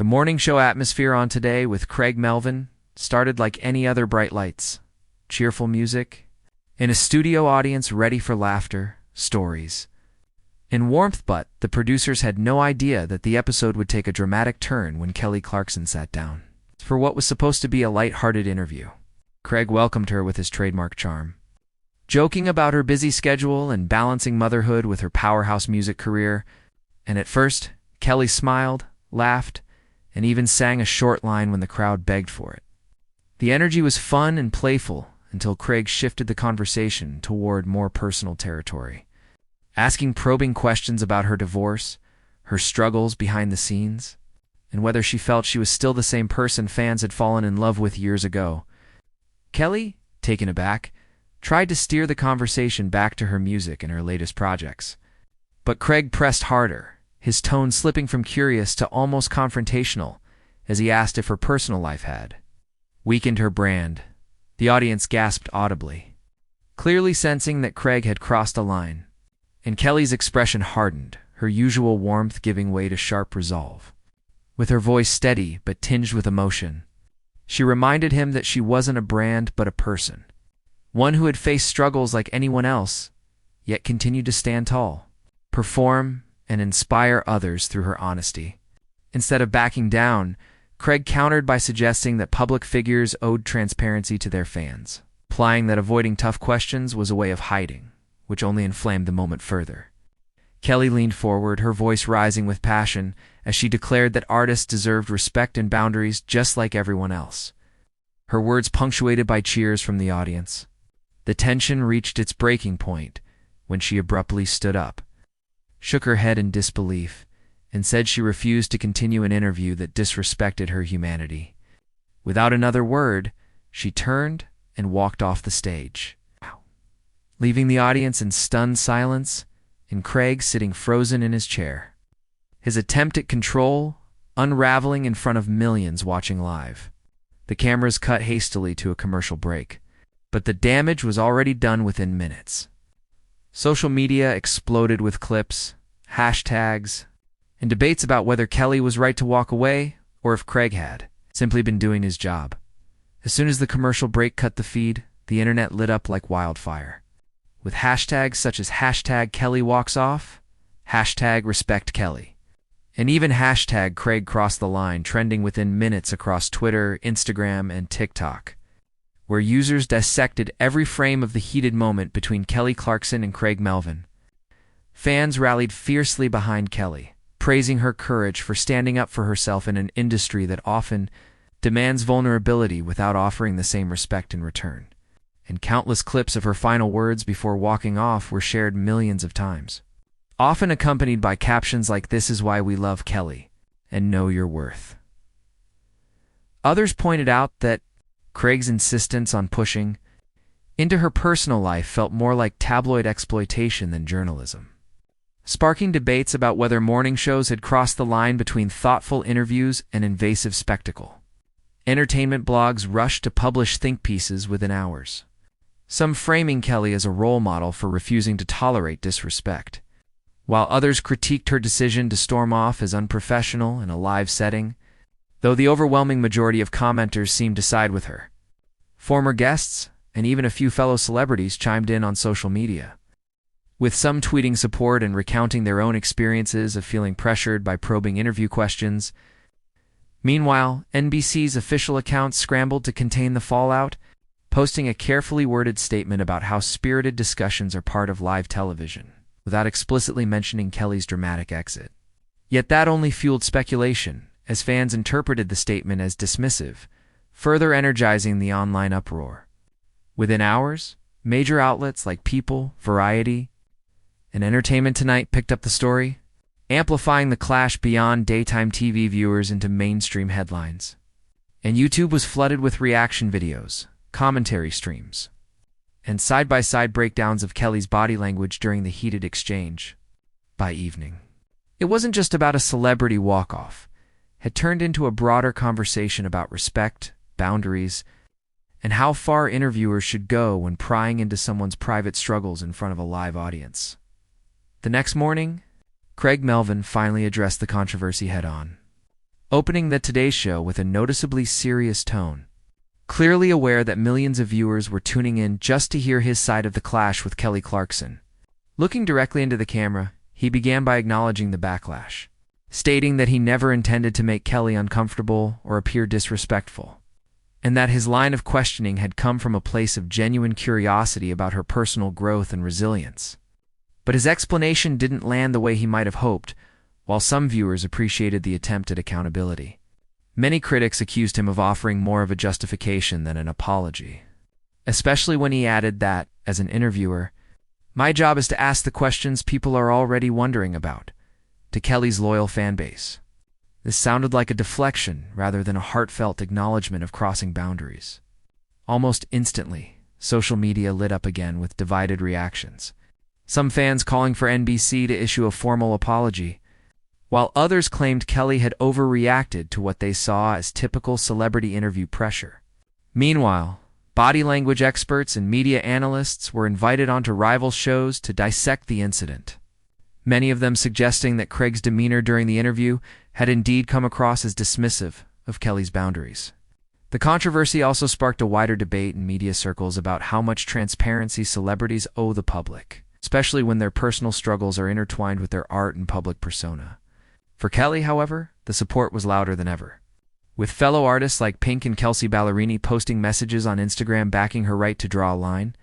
The morning show atmosphere on Today with Creig Melvin started like any other bright lights, cheerful music, and a studio audience ready for laughter, stories, and warmth. But the producers had no idea that the episode would take a dramatic turn when Kelly Clarkson sat down for what was supposed to be a light-hearted interview. Creig welcomed her with his trademark charm, joking about her busy schedule and balancing motherhood with her powerhouse music career. And at first, Kelly smiled, laughed, and even sang a short line when the crowd begged for it. The energy was fun and playful until Creig shifted the conversation toward more personal territory, asking probing questions about her divorce, her struggles behind the scenes, and whether she felt she was still the same person fans had fallen in love with years ago. Kelly, taken aback, tried to steer the conversation back to her music and her latest projects. But Creig pressed harder, his tone slipping from curious to almost confrontational as he asked if her personal life had weakened her brand. The audience gasped audibly, clearly sensing that Creig had crossed a line, and Kelly's expression hardened, her usual warmth giving way to sharp resolve. With her voice steady but tinged with emotion, she reminded him that she wasn't a brand but a person, one who had faced struggles like anyone else, yet continued to stand tall, perform, and inspire others through her honesty. Instead of backing down, Creig countered by suggesting that public figures owed transparency to their fans, implying that avoiding tough questions was a way of hiding, which only inflamed the moment further. Kelly leaned forward, her voice rising with passion as she declared that artists deserved respect and boundaries just like everyone else. Her words punctuated by cheers from the audience. The tension reached its breaking point when she abruptly stood up, shook her head in disbelief, and said she refused to continue an interview that disrespected her humanity. Without another word, she turned and walked off the stage, leaving the audience in stunned silence and Creig sitting frozen in his chair, his attempt at control unraveling in front of millions watching live. The cameras cut hastily to a commercial break, but the damage was already done within minutes. Social media exploded with clips, hashtags, and debates about whether Kelly was right to walk away or if Creig had simply been doing his job. As soon as the commercial break cut the feed, the internet lit up like wildfire, with hashtags such as hashtag Kelly Walks Off, hashtag Respect Kelly, and even hashtag Creig Crossed the Line trending within minutes across Twitter, Instagram, and TikTok, where users dissected every frame of the heated moment between Kelly Clarkson and Creig Melvin. Fans rallied fiercely behind Kelly, praising her courage for standing up for herself in an industry that often demands vulnerability without offering the same respect in return. And countless clips of her final words before walking off were shared millions of times, often accompanied by captions like "This is why we love Kelly," and "Know your worth." Others pointed out that Creig's insistence on pushing into her personal life felt more like tabloid exploitation than journalism, sparking debates about whether morning shows had crossed the line between thoughtful interviews and invasive spectacle. Entertainment blogs rushed to publish think pieces within hours, some framing Kelly as a role model for refusing to tolerate disrespect, while others critiqued her decision to storm off as unprofessional in a live setting, though the overwhelming majority of commenters seemed to side with her. Former guests, and even a few fellow celebrities chimed in on social media, with some tweeting support and recounting their own experiences of feeling pressured by probing interview questions. Meanwhile, NBC's official account scrambled to contain the fallout, posting a carefully worded statement about how spirited discussions are part of live television, without explicitly mentioning Kelly's dramatic exit. Yet that only fueled speculation, as fans interpreted the statement as dismissive, further energizing the online uproar. Within hours, major outlets like People, Variety, and Entertainment Tonight picked up the story, amplifying the clash beyond daytime TV viewers into mainstream headlines. And YouTube was flooded with reaction videos, commentary streams, and side-by-side breakdowns of Kelly's body language during the heated exchange. By evening, it wasn't just about a celebrity walk-off. It had turned into a broader conversation about respect, boundaries, and how far interviewers should go when prying into someone's private struggles in front of a live audience. The next morning, Craig Melvin finally addressed the controversy head-on, opening the Today Show with a noticeably serious tone. Clearly aware that millions of viewers were tuning in just to hear his side of the clash with Kelly Clarkson. Looking directly into the camera, he began by acknowledging the backlash, stating that he never intended to make Kelly uncomfortable or appear disrespectful, and that his line of questioning had come from a place of genuine curiosity about her personal growth and resilience. But his explanation didn't land the way he might have hoped. While some viewers appreciated the attempt at accountability, many critics accused him of offering more of a justification than an apology, especially when he added that, as an interviewer, "My job is to ask the questions people are already wondering about," to Kelly's loyal fan base. This sounded like a deflection rather than a heartfelt acknowledgement of crossing boundaries. Almost instantly, social media lit up again with divided reactions, some fans calling for NBC to issue a formal apology, while others claimed Kelly had overreacted to what they saw as typical celebrity interview pressure. Meanwhile, body language experts and media analysts were invited onto rival shows to dissect the incident, many of them suggesting that Creig's demeanor during the interview had indeed come across as dismissive of Kelly's boundaries. The controversy also sparked a wider debate in media circles about how much transparency celebrities owe the public, especially when their personal struggles are intertwined with their art and public persona. For Kelly, however, the support was louder than ever, with fellow artists like Pink and Kelsey Ballerini posting messages on Instagram backing her right to draw a line,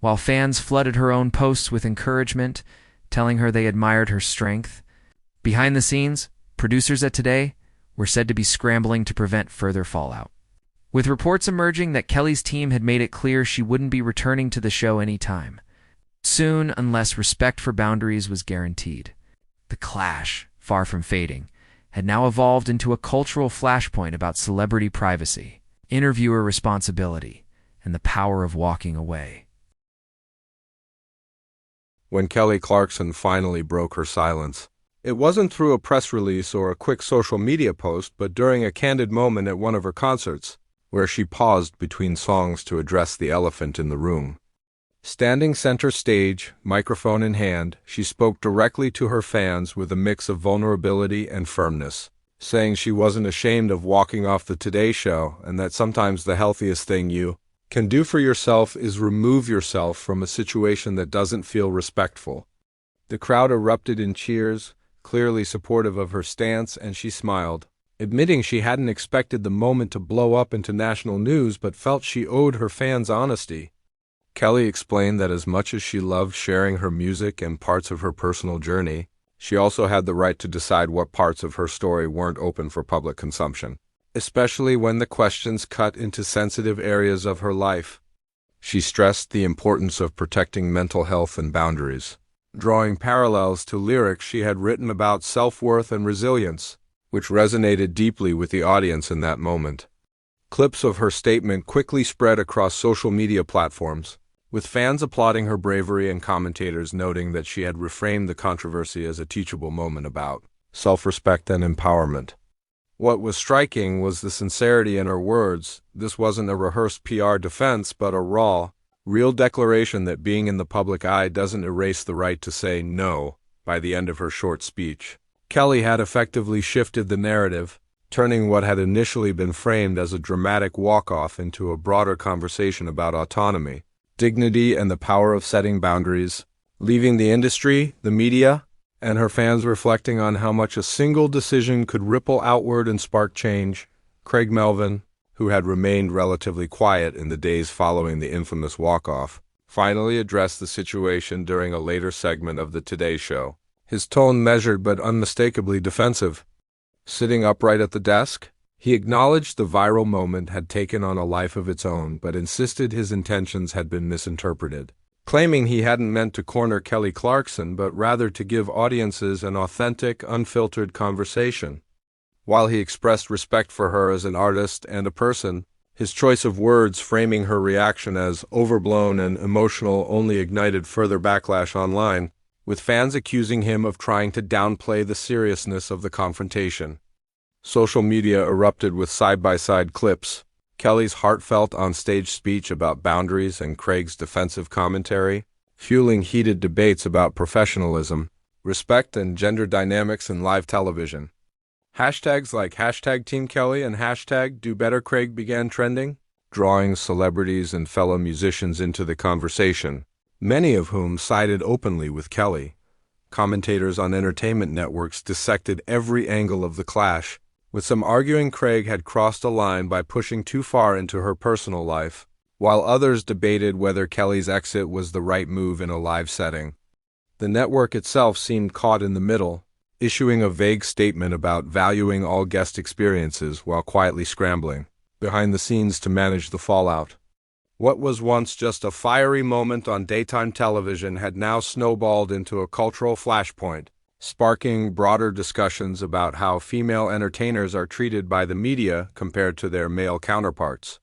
while fans flooded her own posts with encouragement, telling her they admired her strength. Behind the scenes, producers at Today were said to be scrambling to prevent further fallout, with reports emerging that Kelly's team had made it clear she wouldn't be returning to the show anytime soon unless respect for boundaries was guaranteed. The clash, far from fading, had now evolved into a cultural flashpoint about celebrity privacy, interviewer responsibility, and the power of walking away. When Kelly Clarkson finally broke her silence, it wasn't through a press release or a quick social media post, but during a candid moment at one of her concerts, where she paused between songs to address the elephant in the room. Standing center stage, microphone in hand, she spoke directly to her fans with a mix of vulnerability and firmness, saying she wasn't ashamed of walking off the Today Show and that sometimes the healthiest thing you can do for yourself is remove yourself from a situation that doesn't feel respectful. The crowd erupted in cheers, clearly supportive of her stance, and she smiled, admitting she hadn't expected the moment to blow up into national news but felt she owed her fans honesty. Kelly explained that as much as she loved sharing her music and parts of her personal journey, she also had the right to decide what parts of her story weren't open for public consumption, especially when the questions cut into sensitive areas of her life. She stressed the importance of protecting mental health and boundaries, drawing parallels to lyrics she had written about self-worth and resilience, which resonated deeply with the audience in that moment. Clips of her statement quickly spread across social media platforms, with fans applauding her bravery and commentators noting that she had reframed the controversy as a teachable moment about self-respect and empowerment. What was striking was the sincerity in her words. This wasn't a rehearsed PR defense, but a raw, real declaration that being in the public eye doesn't erase the right to say no. By the end of her short speech, Kelly had effectively shifted the narrative, turning what had initially been framed as a dramatic walk-off into a broader conversation about autonomy, dignity, and the power of setting boundaries, leaving the industry, the media, and her fans reflecting on how much a single decision could ripple outward and spark change. Craig Melvin, who had remained relatively quiet in the days following the infamous walk-off, finally addressed the situation during a later segment of the Today Show, his tone measured but unmistakably defensive. Sitting upright at the desk, he acknowledged the viral moment had taken on a life of its own, but insisted his intentions had been misinterpreted, claiming he hadn't meant to corner Kelly Clarkson, but rather to give audiences an authentic, unfiltered conversation. While he expressed respect for her as an artist and a person, his choice of words framing her reaction as overblown and emotional only ignited further backlash online, with fans accusing him of trying to downplay the seriousness of the confrontation. Social media erupted with side-by-side clips, Kelly's heartfelt on-stage speech about boundaries and Creig's defensive commentary, fueling heated debates about professionalism, respect, and gender dynamics in live television. Hashtags like hashtag Team Kelly and hashtag Do Better Craig began trending, drawing celebrities and fellow musicians into the conversation, many of whom sided openly with Kelly. Commentators on entertainment networks dissected every angle of the clash, with some arguing Craig had crossed a line by pushing too far into her personal life, while others debated whether Kelly's exit was the right move in a live setting. The network itself seemed caught in the middle, issuing a vague statement about valuing all guest experiences while quietly scrambling behind the scenes to manage the fallout. What was once just a fiery moment on daytime television had now snowballed into a cultural flashpoint, sparking broader discussions about how female entertainers are treated by the media compared to their male counterparts.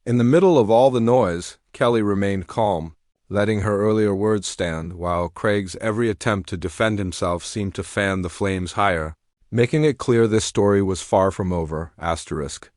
In the middle of all the noise, Kelly remained calm, letting her earlier words stand, while Craig's every attempt to defend himself seemed to fan the flames higher, making it clear this story was far from over. Asterisk.